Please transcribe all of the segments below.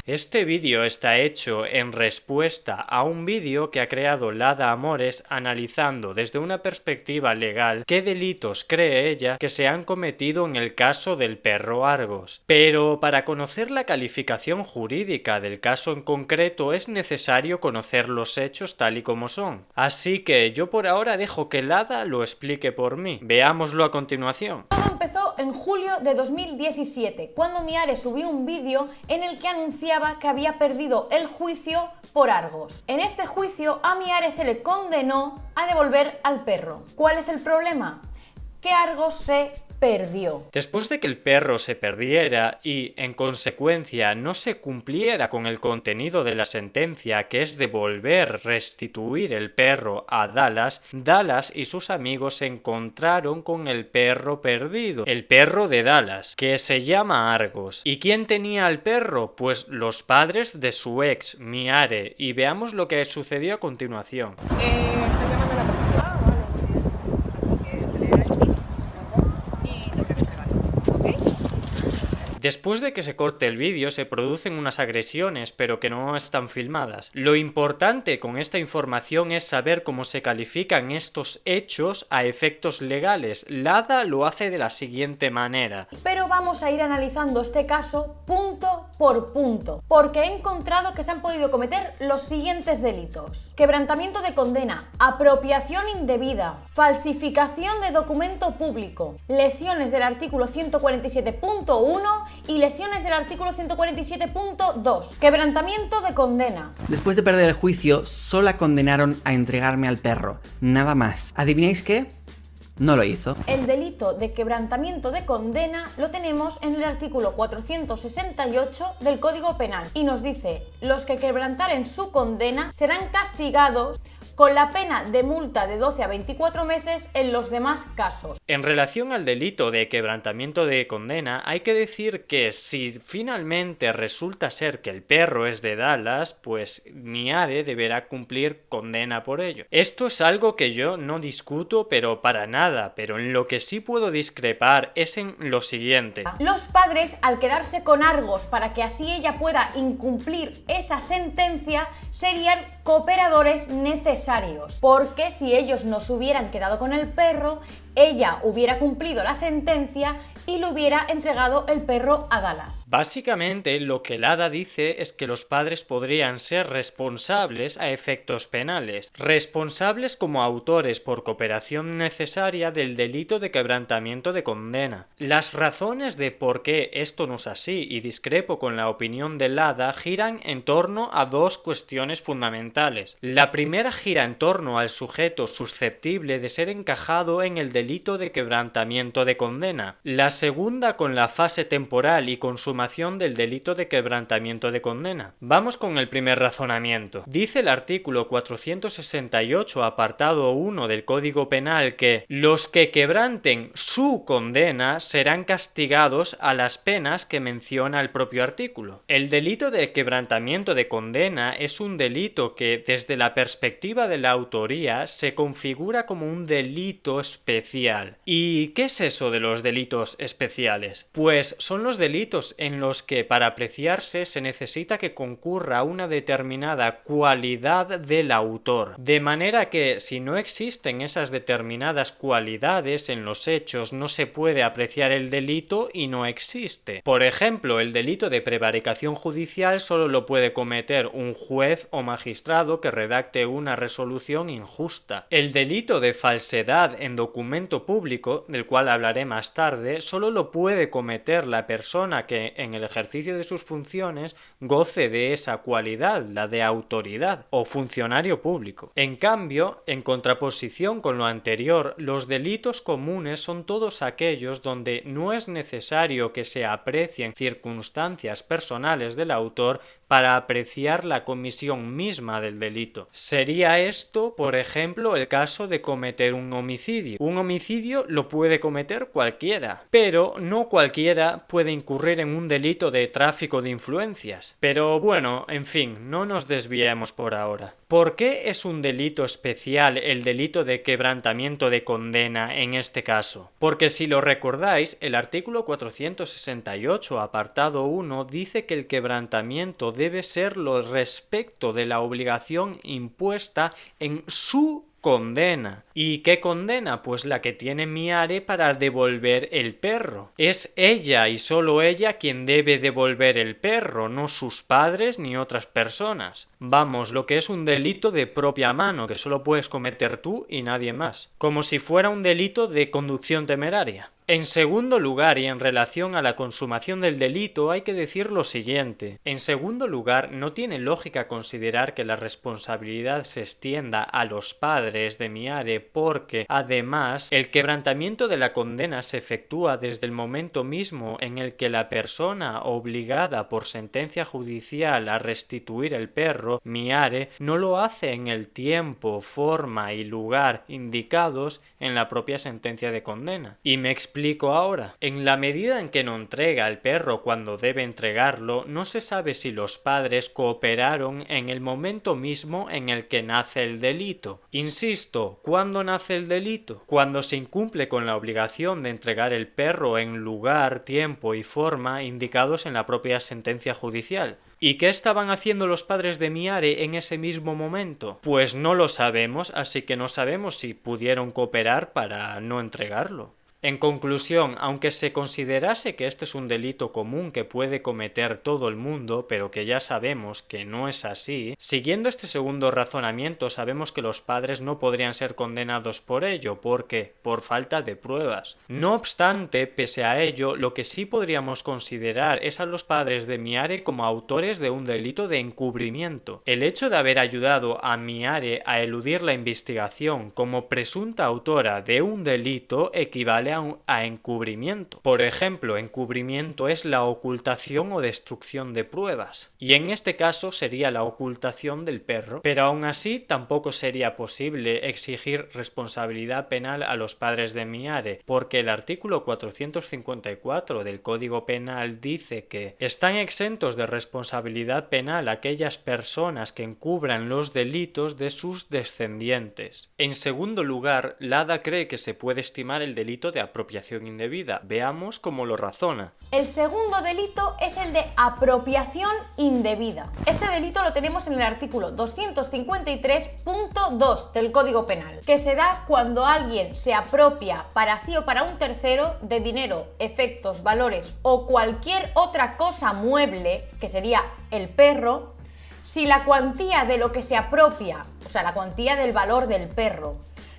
Este vídeo está hecho en respuesta a un vídeo que ha creado Lada Amores analizando desde una perspectiva legal qué delitos cree ella que se han cometido en el caso del perro Argos. Pero para conocer la calificación jurídica del caso en concreto es necesario conocer los hechos tal y como son. Así que yo por ahora dejo que Lada lo explique por mí. Veámoslo a continuación. Todo empezó en julio de 2017, cuando Miare subió un vídeo en el que anunciaba que había perdido el juicio por Argos. En este juicio a Miare se le condenó a devolver al perro. ¿Cuál es el problema? Que Argos se perdió. Después de que el perro se perdiera y, en consecuencia, no se cumpliera con el contenido de la sentencia, que es restituir el perro a Dallas, Dallas y sus amigos se encontraron con el perro perdido, el perro de Dallas, que se llama Argos. ¿Y quién tenía al perro? Pues los padres de su ex, Miare, y veamos lo que sucedió a continuación. Estoy llamando a la policía. Ah, vale, muy bien. Así que se le da aquí. Y lo que entregar. ¿Ok? Después de que se corte el vídeo se producen unas agresiones, pero que no están filmadas. Lo importante con esta información es saber cómo se califican estos hechos a efectos legales. Lada lo hace de la siguiente manera. Pero vamos a ir analizando este caso punto por punto, porque he encontrado que se han podido cometer los siguientes delitos: quebrantamiento de condena, apropiación indebida, falsificación de documento público, lesiones del artículo 147.1 y lesiones del artículo 147.2. Quebrantamiento de condena. Después de perder el juicio, solo la condenaron a entregarme al perro, nada más. ¿Adivináis qué? No lo hizo. El delito de quebrantamiento de condena lo tenemos en el artículo 468 del Código Penal y nos dice: los que quebrantaren su condena serán castigados con la pena de multa de 12 a 24 meses en los demás casos. En relación al delito de quebrantamiento de condena, hay que decir que si finalmente resulta ser que el perro es de Dallas, pues Miare deberá cumplir condena por ello. Esto es algo que yo no discuto, pero para nada, pero en lo que sí puedo discrepar es en lo siguiente. Los padres, al quedarse con Argos para que así ella pueda incumplir esa sentencia, serían cooperadores necesarios, porque si ellos no se hubieran quedado con el perro, ella hubiera cumplido la sentencia y le hubiera entregado el perro a Dallas. Básicamente lo que Lada dice es que los padres podrían ser responsables a efectos penales, responsables como autores por cooperación necesaria del delito de quebrantamiento de condena. Las razones de por qué esto no es así y discrepo con la opinión de Lada giran en torno a dos cuestiones fundamentales. La primera gira en torno al sujeto susceptible de ser encajado en el delito de quebrantamiento de condena. La segunda con la fase temporal y consumación del delito de quebrantamiento de condena. Vamos con el primer razonamiento. Dice el artículo 468 apartado 1 del Código Penal que los que quebranten su condena serán castigados a las penas que menciona el propio artículo. El delito de quebrantamiento de condena es un delito que desde la perspectiva de la autoría se configura como un delito especial. ¿Y qué es eso de los delitos especiales? Pues son los delitos en los que para apreciarse se necesita que concurra una determinada cualidad del autor, de manera que si no existen esas determinadas cualidades en los hechos no se puede apreciar el delito y no existe. Por ejemplo, el delito de prevaricación judicial solo lo puede cometer un juez o magistrado que redacte una resolución injusta. El delito de falsedad en documento público, del cual hablaré más tarde, solo lo puede cometer la persona que en el ejercicio de sus funciones goce de esa cualidad, la de autoridad o funcionario público. En cambio, en contraposición con lo anterior, los delitos comunes son todos aquellos donde no es necesario que se aprecien circunstancias personales del autor para apreciar la comisión misma del delito. Sería esto, por ejemplo, el caso de cometer un homicidio. Un homicidio lo puede cometer cualquiera, pero Pero no cualquiera puede incurrir en un delito de tráfico de influencias. Pero bueno, en fin, no nos desviemos por ahora. ¿Por qué es un delito especial el delito de quebrantamiento de condena en este caso? Porque si lo recordáis, el artículo 468, apartado 1, dice que el quebrantamiento debe serlo respecto de la obligación impuesta en su condena. ¿Y qué condena? Pues la que tiene Miare para devolver el perro. Es ella y solo ella quien debe devolver el perro, no sus padres ni otras personas. Vamos, lo que es un delito de propia mano, que solo puedes cometer tú y nadie más. Como si fuera un delito de conducción temeraria. En segundo lugar, y en relación a la consumación del delito, hay que decir lo siguiente. En segundo lugar, no tiene lógica considerar que la responsabilidad se extienda a los padres de Miare porque, además, el quebrantamiento de la condena se efectúa desde el momento mismo en el que la persona obligada por sentencia judicial a restituir el perro, Miare, no lo hace en el tiempo, forma y lugar indicados en la propia sentencia de condena. Y me explico ahora. En la medida en que no entrega el perro cuando debe entregarlo, no se sabe si los padres cooperaron en el momento mismo en el que nace el delito. Insisto, ¿cuándo nace el delito? Cuando se incumple con la obligación de entregar el perro en lugar, tiempo y forma indicados en la propia sentencia judicial. ¿Y qué estaban haciendo los padres de Miare en ese mismo momento? Pues no lo sabemos, así que no sabemos si pudieron cooperar para no entregarlo. En conclusión, aunque se considerase que este es un delito común que puede cometer todo el mundo, pero que ya sabemos que no es así, siguiendo este segundo razonamiento sabemos que los padres no podrían ser condenados por ello, porque por falta de pruebas. No obstante, pese a ello, lo que sí podríamos considerar es a los padres de Miare como autores de un delito de encubrimiento. El hecho de haber ayudado a Miare a eludir la investigación como presunta autora de un delito equivale a encubrimiento. Por ejemplo, encubrimiento es la ocultación o destrucción de pruebas, y en este caso sería la ocultación del perro, pero aún así tampoco sería posible exigir responsabilidad penal a los padres de Miare, porque el artículo 454 del Código Penal dice que están exentos de responsabilidad penal aquellas personas que encubran los delitos de sus descendientes. En segundo lugar, Lada cree que se puede estimar el delito de apropiación indebida. Veamos cómo lo razona. El segundo delito es el de apropiación indebida. Este delito lo tenemos en el artículo 253.2 del Código Penal, que se da cuando alguien se apropia para sí o para un tercero de dinero, efectos, valores o cualquier otra cosa mueble, que sería el perro, si la cuantía de lo que se apropia, o sea, la cuantía del valor del perro,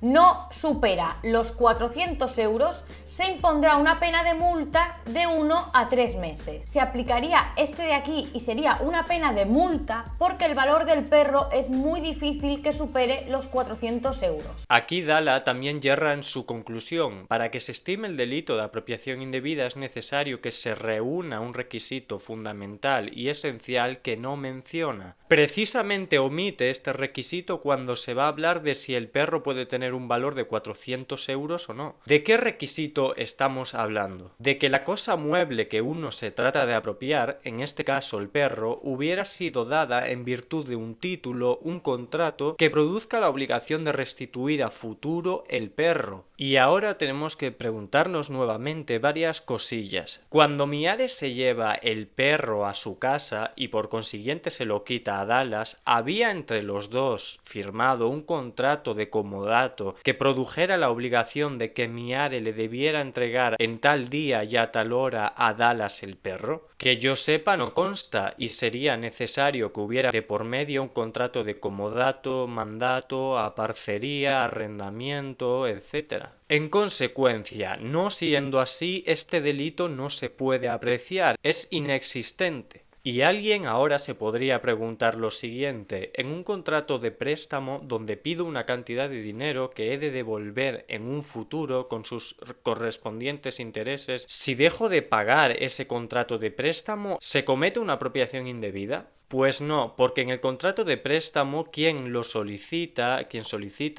no supera los 400 euros, se impondrá una pena de multa de 1 a 3 meses. Se aplicaría este de aquí y sería una pena de multa porque el valor del perro es muy difícil que supere los 400 euros. Aquí Dala también yerra en su conclusión. Para que se estime el delito de apropiación indebida es necesario que se reúna un requisito fundamental y esencial que no menciona. Precisamente omite este requisito cuando se va a hablar de si el perro puede tener un valor de 400 euros o no. ¿De qué requisito estamos hablando? De que la cosa mueble que uno se trata de apropiar, en este caso el perro, hubiera sido dada en virtud de un título, un contrato, que produzca la obligación de restituir a futuro el perro. Y ahora tenemos que preguntarnos nuevamente varias cosillas. Cuando Miare se lleva el perro a su casa y por consiguiente se lo quita a Dallas, ¿había entre los dos firmado un contrato de comodato que produjera la obligación de que Miare le debiera entregar en tal día y a tal hora a Dallas el perro? Que yo sepa no consta y sería necesario que hubiera de por medio un contrato de comodato, mandato, aparcería, arrendamiento, etc. En consecuencia, no siendo así, este delito no se puede apreciar, es inexistente. Y alguien ahora se podría preguntar lo siguiente: en un contrato de préstamo donde pido una cantidad de dinero que he de devolver en un futuro con sus correspondientes intereses, si dejo de pagar ese contrato de préstamo, ¿se comete una apropiación indebida? Pues no, porque en el contrato de préstamo quien solicita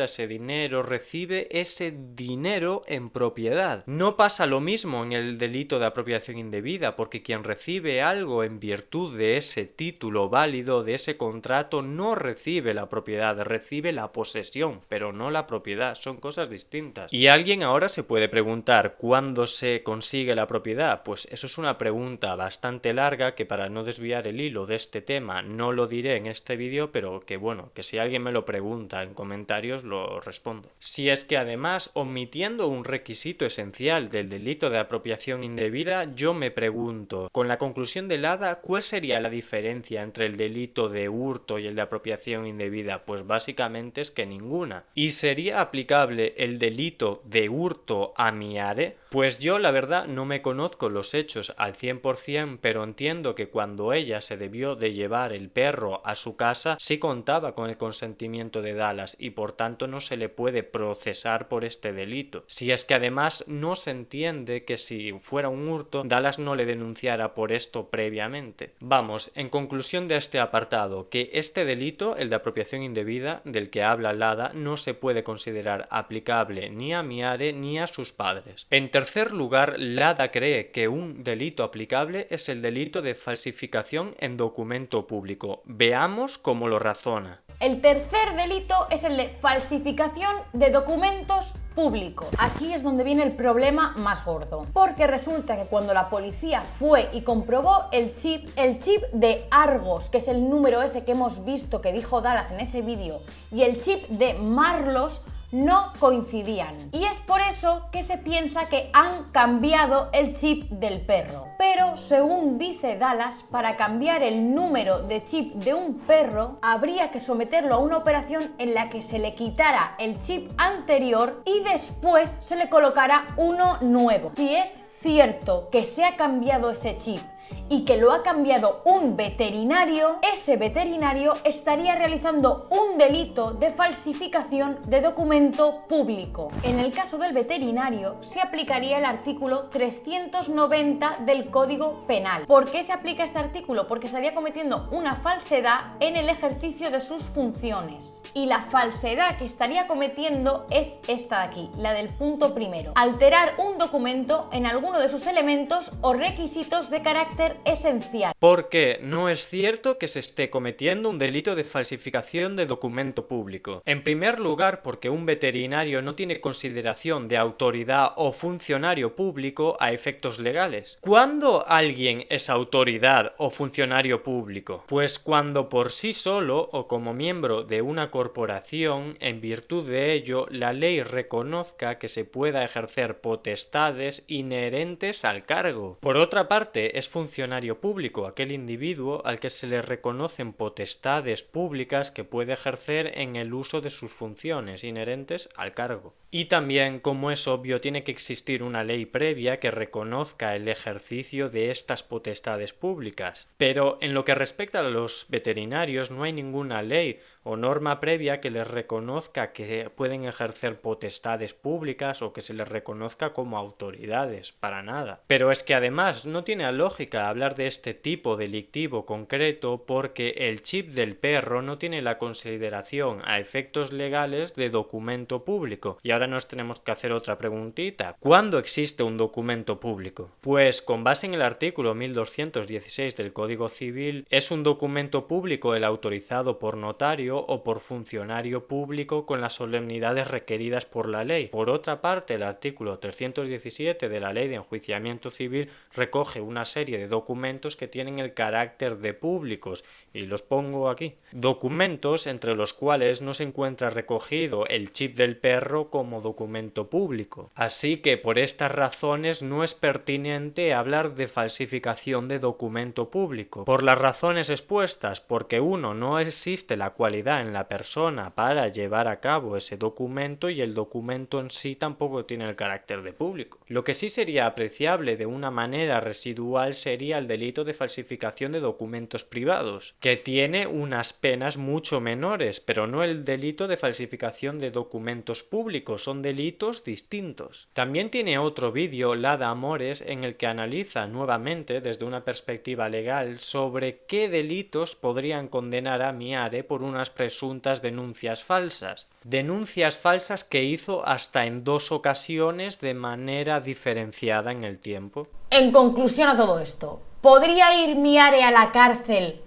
ese dinero, recibe ese dinero en propiedad. No pasa lo mismo en el delito de apropiación indebida, porque quien recibe algo en virtud de ese título válido, de ese contrato, no recibe la propiedad, recibe la posesión, pero no la propiedad, son cosas distintas. Y alguien ahora se puede preguntar, ¿cuándo se consigue la propiedad? Pues eso es una pregunta bastante larga que, para no desviar el hilo de este tema, no lo diré en este vídeo, pero que bueno, que si alguien me lo pregunta en comentarios lo respondo. Si es que además, omitiendo un requisito esencial del delito de apropiación indebida, yo me pregunto, con la conclusión del hada, ¿cuál sería la diferencia entre el delito de hurto y el de apropiación indebida? Pues básicamente es que ninguna. ¿Y sería aplicable el delito de hurto a Miare? Pues yo la verdad no me conozco los hechos al 100%, pero entiendo que cuando ella se debió de llevar el perro a su casa sí contaba con el consentimiento de Dallas y por tanto no se le puede procesar por este delito. Si es que además no se entiende que si fuera un hurto Dallas no le denunciara por esto previamente. Vamos, en conclusión de este apartado, que este delito, el de apropiación indebida, del que habla Lada, no se puede considerar aplicable ni a Miare ni a sus padres. En tercer lugar, Lada cree que un delito aplicable es el delito de falsificación en documento público. Veamos cómo lo razona. El tercer delito es el de falsificación de documentos públicos. Aquí es donde viene el problema más gordo, porque resulta que cuando la policía fue y comprobó el chip de Argos, que es el número ese que hemos visto que dijo Dallas en ese vídeo, y el chip de Marlos, no coincidían. Y es por eso que se piensa que han cambiado el chip del perro. Pero según dice Dallas, para cambiar el número de chip de un perro habría que someterlo a una operación en la que se le quitara el chip anterior y después se le colocara uno nuevo. Si es cierto que se ha cambiado ese chip y que lo ha cambiado un veterinario, ese veterinario estaría realizando un delito de falsificación de documento público. En el caso del veterinario se aplicaría el artículo 390 del Código Penal. ¿Por qué se aplica este artículo? Porque estaría cometiendo una falsedad en el ejercicio de sus funciones. Y la falsedad que estaría cometiendo es esta de aquí, la del punto primero: alterar un documento en alguno de sus elementos o requisitos de carácter esencial. Porque no es cierto que se esté cometiendo un delito de falsificación de documento público. En primer lugar, porque un veterinario no tiene consideración de autoridad o funcionario público a efectos legales. ¿Cuándo alguien es autoridad o funcionario público? Pues cuando por sí solo o como miembro de una corporación, en virtud de ello, la ley reconozca que se pueda ejercer potestades inherentes al cargo. Por otra parte, es funcionario público aquel individuo al que se le reconocen potestades públicas que puede ejercer en el uso de sus funciones inherentes al cargo. Y también, como es obvio, tiene que existir una ley previa que reconozca el ejercicio de estas potestades públicas. Pero en lo que respecta a los veterinarios no hay ninguna ley o norma previa que les reconozca que pueden ejercer potestades públicas o que se les reconozca como autoridades, para nada. Pero es que además no tiene lógica hablar de este tipo delictivo concreto porque el chip del perro no tiene la consideración a efectos legales de documento público. Y ahora nos tenemos que hacer otra preguntita. ¿Cuándo existe un documento público? Pues con base en el artículo 1216 del Código Civil, es un documento público el autorizado por notario o por funcionario público con las solemnidades requeridas por la ley. Por otra parte, el artículo 317 de la Ley de Enjuiciamiento Civil recoge una serie de documentos que tienen el carácter de públicos y los pongo aquí. Documentos entre los cuales no se encuentra recogido el chip del perro como documento público. Así que por estas razones no es pertinente hablar de falsificación de documento público. Por las razones expuestas, porque uno, no existe la cualidad en la persona para llevar a cabo ese documento y el documento en sí tampoco tiene el carácter de público. Lo que sí sería apreciable de una manera residual sería sería el delito de falsificación de documentos privados, que tiene unas penas mucho menores, pero no el delito de falsificación de documentos públicos, son delitos distintos. También tiene otro vídeo, Lada Amores, en el que analiza nuevamente desde una perspectiva legal sobre qué delitos podrían condenar a Miare por unas presuntas denuncias falsas. Denuncias falsas que hizo hasta en 2 ocasiones de manera diferenciada en el tiempo. En conclusión a todo esto, ¿podría ir Miare a la cárcel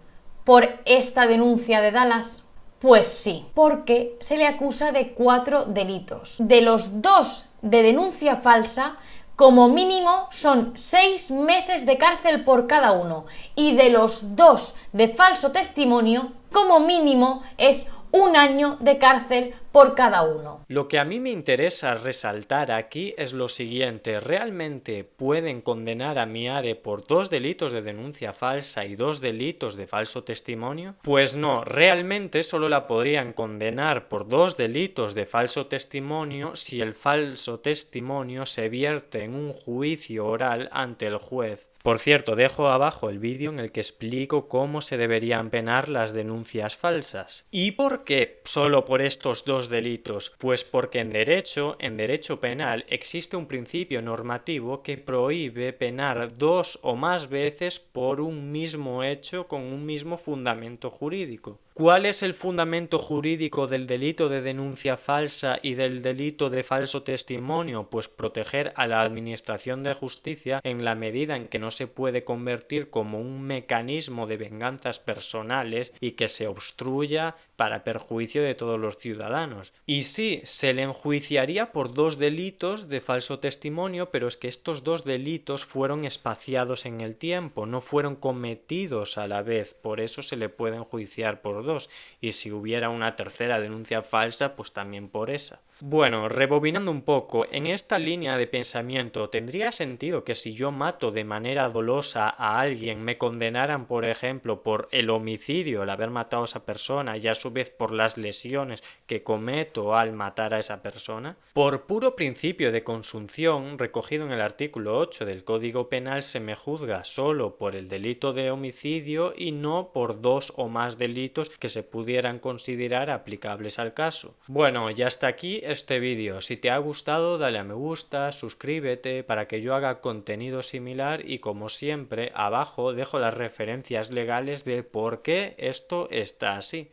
por esta denuncia de Dallas? Pues sí, porque se le acusa de 4 delitos. De los 2 de denuncia falsa, como mínimo son 6 meses de cárcel por cada uno. Y de los 2 de falso testimonio, como mínimo es 1 año de cárcel por cada uno. Lo que a mí me interesa resaltar aquí es lo siguiente: ¿realmente pueden condenar a Miare por 2 delitos de denuncia falsa y 2 delitos de falso testimonio? Pues no, realmente solo la podrían condenar por 2 delitos de falso testimonio si el falso testimonio se vierte en un juicio oral ante el juez. Por cierto, dejo abajo el vídeo en el que explico cómo se deberían penar las denuncias falsas. ¿Y por qué solo por estos 2 delitos? Pues porque en derecho penal existe un principio normativo que prohíbe penar 2 o más veces por un mismo hecho con un mismo fundamento jurídico. ¿Cuál es el fundamento jurídico del delito de denuncia falsa y del delito de falso testimonio? Pues proteger a la administración de justicia en la medida en que no se puede convertir como un mecanismo de venganzas personales y que se obstruya para perjuicio de todos los ciudadanos. Y sí, se le enjuiciaría por 2 delitos de falso testimonio, pero es que estos 2 delitos fueron espaciados en el tiempo, no fueron cometidos a la vez, por eso se le puede enjuiciar por 2, y si hubiera una tercera denuncia falsa, pues también por esa. Bueno, rebobinando un poco, en esta línea de pensamiento, ¿tendría sentido que si yo mato de manera dolosa a alguien me condenaran, por ejemplo, por el homicidio, el haber matado a esa persona, y a su vez por las lesiones que cometo al matar a esa persona? Por puro principio de consunción, recogido en el artículo 8 del Código Penal, se me juzga solo por el delito de homicidio y no por 2 o más delitos que se pudieran considerar aplicables al caso. Bueno, ya hasta aquí este vídeo. Si te ha gustado, dale a me gusta, suscríbete para que yo haga contenido similar y, como siempre, abajo dejo las referencias legales de por qué esto está así.